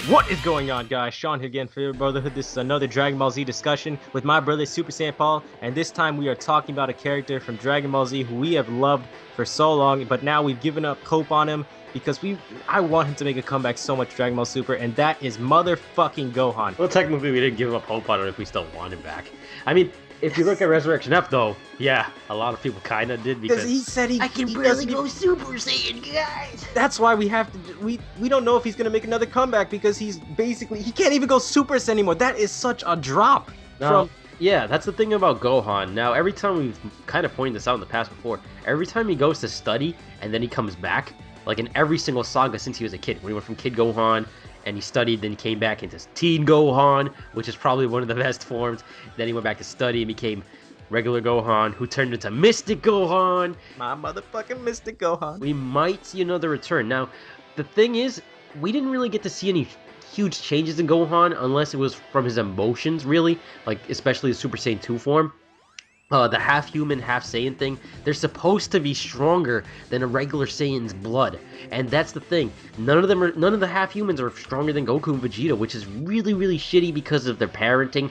What is going on, guys? Sean here again for your Brotherhood. This is another Dragon Ball Z discussion with my brother Super Saiyan Paul, and this time we are talking about a character from Dragon Ball Z who we have loved for so long, but now we've given up hope on him because I want him to make a comeback so much, Dragon Ball Super, and that is motherfucking Gohan. Well, technically we didn't give up hope on it if we still want him back. I mean, if you look at Resurrection F, though, yeah, a lot of people kind of did because he said I can barely go Super Saiyan, guys. That's why we have to. We don't know if he's gonna make another comeback because he can't even go Super Saiyan anymore. That is such a drop. Yeah, that's the thing about Gohan. Now, every time we've kind of pointed this out in the past before, every time he goes to study and then he comes back, like in every single saga since he was a kid, when he went from Kid Gohan and he studied, then he came back into Teen Gohan, which is probably one of the best forms. Then he went back to study and became regular Gohan, who turned into Mystic Gohan. My motherfucking Mystic Gohan. We might see another return. Now, the thing is, we didn't really get to see any huge changes in Gohan unless it was from his emotions, really, like especially the Super Saiyan 2 form. The half-human, half-Saiyan thing, they're supposed to be stronger than a regular Saiyan's blood. And that's the thing. None of the half-humans are stronger than Goku and Vegeta, which is really, really shitty because of their parenting.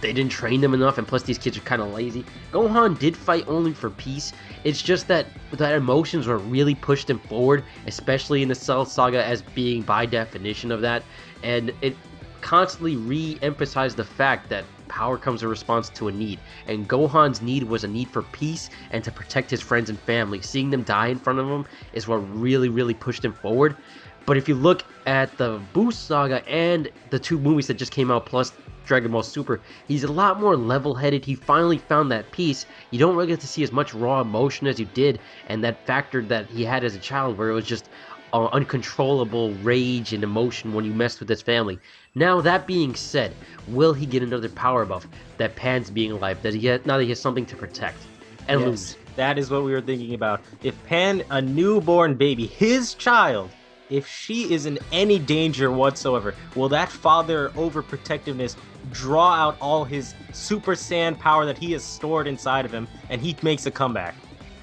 They didn't train them enough, and plus these kids are kind of lazy. Gohan did fight only for peace. It's just that emotions were really pushed him forward, especially in the Cell Saga as being by definition of that. And it constantly re-emphasized the fact that power comes in response to a need, and Gohan's need was a need for peace and to protect his friends and family. Seeing them die in front of him is what really pushed him forward. But if you look at the Boost Saga and the two movies that just came out plus Dragon Ball Super, he's a lot more level-headed. He finally found that peace. You don't really get to see as much raw emotion as you did, and that factor that he had as a child where it was just uncontrollable rage and emotion when you messed with his family. Now, that being said, will he get another power buff? That Pan's being alive, now that he has something to protect and lose. That is what we were thinking about. If Pan, a newborn baby, his child, if she is in any danger whatsoever, will that father overprotectiveness draw out all his Super Saiyan power that he has stored inside of him, and he makes a comeback?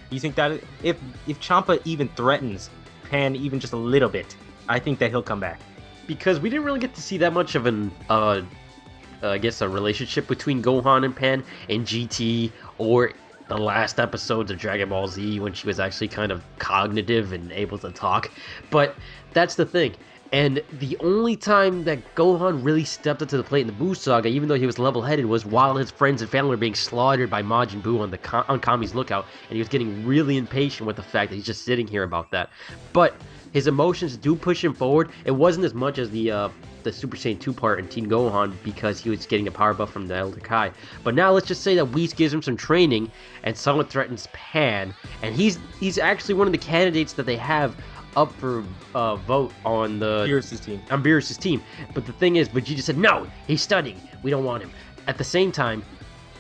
You think that if Champa even threatens Pan even just a little bit, I think that he'll come back? Because we didn't really get to see that much of I guess a relationship between Gohan and Pan in GT or the last episodes of Dragon Ball Z when she was actually kind of cognitive and able to talk. But that's the thing. And the only time that Gohan really stepped up to the plate in the Buu Saga, even though he was level-headed, was while his friends and family were being slaughtered by Majin Buu on Kami's lookout, and he was getting really impatient with the fact that he's just sitting here about that. But his emotions do push him forward. It wasn't as much as the Super Saiyan 2 part in Teen Gohan because he was getting a power buff from the Elder Kai. But now let's just say that Whis gives him some training, and someone threatens Pan, and he's actually one of the candidates that they have up for vote on the Beerus's team. But the thing is, Vegeta said, no, he's studying. We don't want him. At the same time,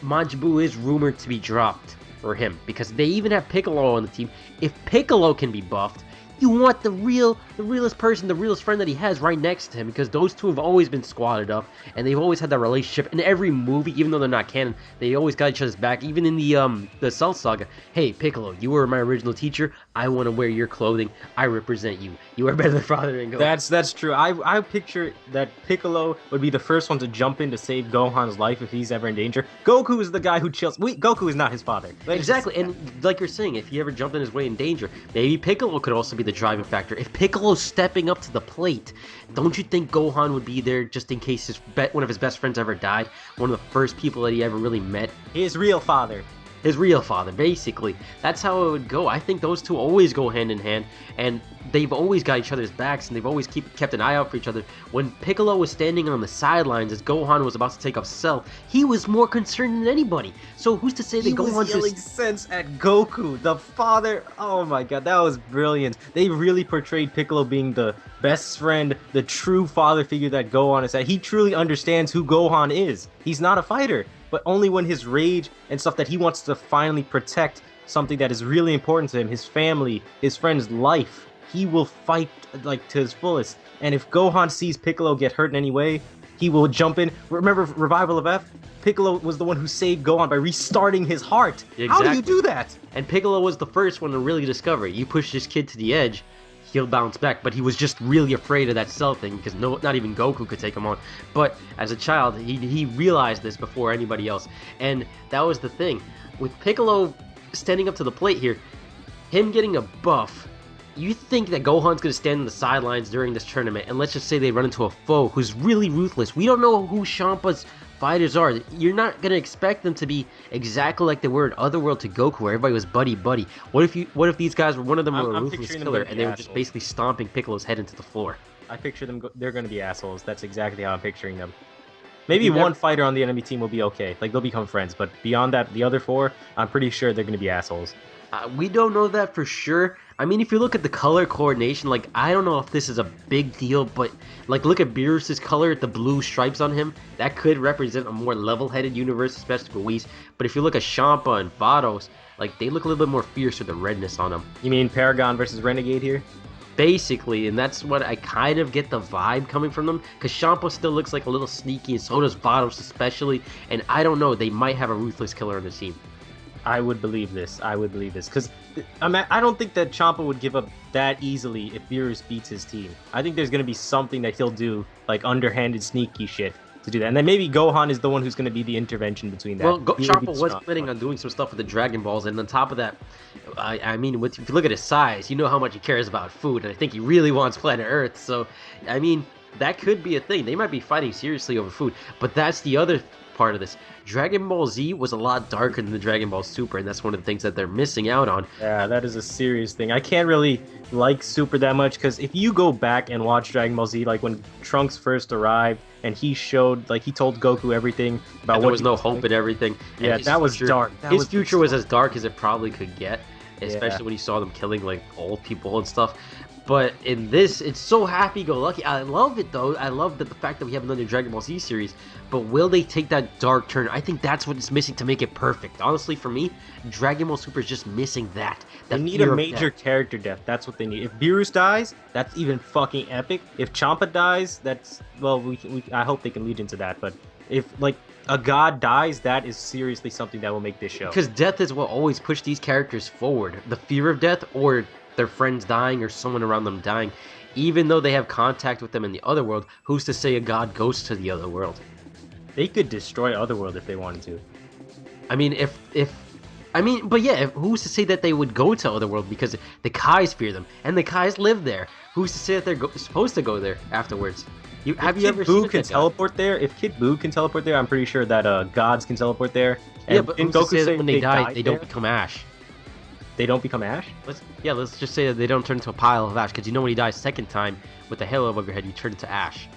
Majin Buu is rumored to be dropped for him because they even have Piccolo on the team. If Piccolo can be buffed, you want the realest person, the realest friend that he has right next to him, because those two have always been squatted up, and they've always had that relationship. In every movie, even though they're not canon, they always got each other's back. Even in the Cell Saga, hey, Piccolo, you were my original teacher. I want to wear your clothing. I represent you. You are better than father and Gohan. That's true. I picture that Piccolo would be the first one to jump in to save Gohan's life if he's ever in danger. Goku is the guy who chills. Goku is not his father. Exactly, and like you're saying, if he ever jumped in his way in danger, maybe Piccolo could also be the driving factor. If Piccolo's stepping up to the plate, don't you think Gohan would be there just in case one of his best friends ever died? One of the first people that he ever really met? His real father. His real father, basically. That's how it would go. I think those two always go hand in hand, and they've always got each other's backs, and they've always kept an eye out for each other. When Piccolo was standing on the sidelines as Gohan was about to take off Cell, he was more concerned than anybody. So who's to say that Gohan was yelling sense at Goku, the father? Oh my god, that was brilliant. They really portrayed Piccolo being the best friend, the true father figure that Gohan is at. He truly understands who Gohan is. He's not a fighter, but only when his rage and stuff that he wants to finally protect something that is really important to him, his family, his friend's life, he will fight like to his fullest. And if Gohan sees Piccolo get hurt in any way, he will jump in. Remember Revival of F? Piccolo was the one who saved Gohan by restarting his heart. Exactly. How do you do that? And Piccolo was the first one to really discover it. You push this kid to the edge, he'll bounce back. But he was just really afraid of that Cell thing because not even Goku could take him on. But as a child, he realized this before anybody else, and that was the thing with Piccolo standing up to the plate here. Him getting a buff. You think that Gohan's going to stand on the sidelines during this tournament, and let's just say they run into a foe who's really ruthless. We don't know who Champa's fighters are. You're not going to expect them to be exactly like they were in Otherworld to Goku, where everybody was buddy-buddy. What if these guys were, one of them were a ruthless killer, and they were just basically stomping Piccolo's head into the floor? I picture them, they're going to be assholes. That's exactly how I'm picturing them. Maybe one fighter on the enemy team will be okay. Like, they'll become friends, but beyond that, the other 4, I'm pretty sure they're going to be assholes. We don't know that for sure. I mean, if you look at the color coordination, like, I don't know if this is a big deal, but, like, look at Beerus's color, the blue stripes on him. That could represent a more level-headed universe, especially for Whis. But if you look at Champa and Vados, like, they look a little bit more fierce with the redness on them. You mean Paragon versus Renegade here? Basically, and that's what I kind of get the vibe coming from them, because Champa still looks like a little sneaky, and so does Vados especially, and I don't know, they might have a ruthless killer on the team. I would believe this. Because I don't think that Champa would give up that easily if Beerus beats his team. I think there's going to be something that he'll do, like underhanded, sneaky shit to do that. And then maybe Gohan is the one who's going to be the intervention between that. Well, Champa was planning on doing some stuff with the Dragon Balls, and on top of that, I mean, if you look at his size, you know how much he cares about food, and I think he really wants planet Earth. So, I mean, that could be a thing. They might be fighting seriously over food, but that's the other part of this. Dragon Ball Z was a lot darker than the Dragon Ball Super, and that's one of the things that they're missing out on. Yeah, that is a serious thing. I can't really like Super that much, because if you go back and watch Dragon Ball Z, like when Trunks first arrived, and he showed, like, he told Goku everything about and there was no hope and everything. Yeah, and that was dark. His future was as dark as it probably could get, especially when he saw them killing, like, old people and stuff. But in this, it's so happy-go-lucky. I love it, though. I love the fact that we have another Dragon Ball Z series. But will they take that dark turn? I think that's what it's missing to make it perfect. Honestly, for me, Dragon Ball Super is just missing that. They need a major character death. That's what they need. If Beerus dies, that's even fucking epic. If Champa dies, that's... Well, I hope they can lead into that. But if, like, a god dies, that is seriously something that will make this show. Because death is what always pushed these characters forward. The fear of death, or their friends dying, or someone around them dying. Even though they have contact with them in the other world, who's to say a god goes to the other world? They could destroy Otherworld if they wanted to. I mean, who's to say that they would go to Otherworld, because the Kais fear them, and the Kais live there. Who's to say that they're supposed to go there afterwards? Have you ever seen Kid Buu can teleport there? If Kid Buu can teleport there, I'm pretty sure that gods can teleport there. And yeah, but who's to say that when they die, they don't become ash? They don't become ash? Let's just say that they don't turn into a pile of ash, because you know when he dies second time with the halo above your head, you turn into ash.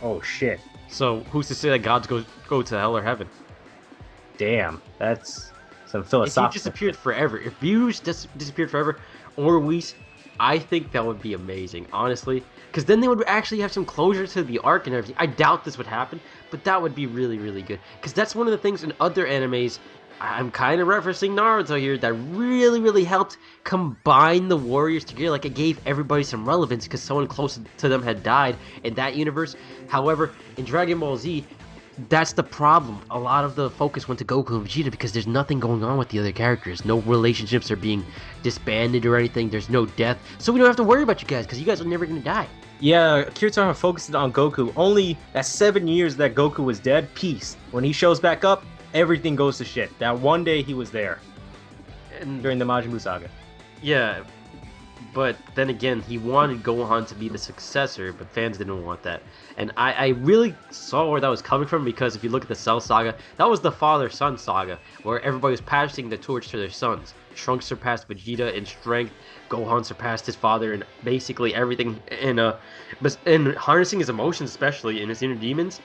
Oh shit. So who's to say that gods go to hell or heaven? Damn, that's some philosophical. If you disappeared forever, if Beerus disappeared forever, or Whis, I think that would be amazing, honestly. Because then they would actually have some closure to the arc and everything. I doubt this would happen, but that would be really, really good. Because that's one of the things in other animes, I'm kind of referencing Naruto here, that really, really helped combine the warriors together. Like, it gave everybody some relevance because someone close to them had died in that universe. However, in Dragon Ball Z, that's the problem. A lot of the focus went to Goku and Vegeta because there's nothing going on with the other characters. No relationships are being disbanded or anything. There's no death. So we don't have to worry about you guys because you guys are never going to die. Yeah, Kirito focused on Goku. Only that 7 years that Goku was dead, peace. When he shows back up, everything goes to shit. That one day he was there. And during the Majin Buu saga. Yeah, but then again, he wanted Gohan to be the successor, but fans didn't want that. And I really saw where that was coming from, because if you look at the Cell saga, that was the father-son saga, where everybody was passing the torch to their sons. Trunks surpassed Vegeta in strength, Gohan surpassed his father in basically everything, in harnessing his emotions, especially in his inner demons.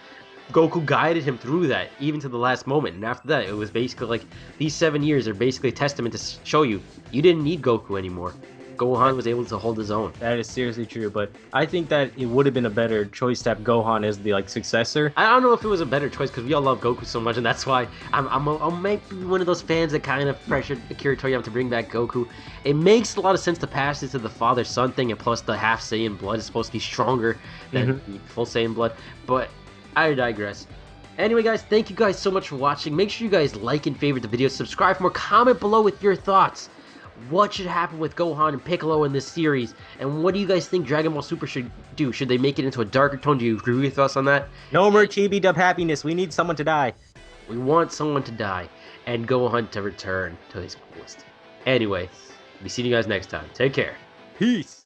Goku guided him through that, even to the last moment, and after that, it was basically like, these 7 years are basically a testament to show you didn't need Goku anymore. Gohan was able to hold his own. That is seriously true, but I think that it would have been a better choice to have Gohan as the successor. I don't know if it was a better choice because we all love Goku so much, and that's why I might be one of those fans that kind of pressured Akira Toriyama to bring back Goku. It makes a lot of sense to pass it to the father-son thing, and plus the half Saiyan blood is supposed to be stronger than the full Saiyan blood, but I digress. Anyway, guys, thank you guys so much for watching. Make sure you guys like and favorite the video, subscribe for more, comment below with your thoughts. what should happen with Gohan and Piccolo in this series, and what do you guys think Dragon Ball Super should do? Should they make it into a darker tone? Do you agree with us on that? No more chibi dub happiness. We need someone to die. We want someone to die, and Gohan to return to his quest. Anyway, be seeing you guys next time. Take care. Peace.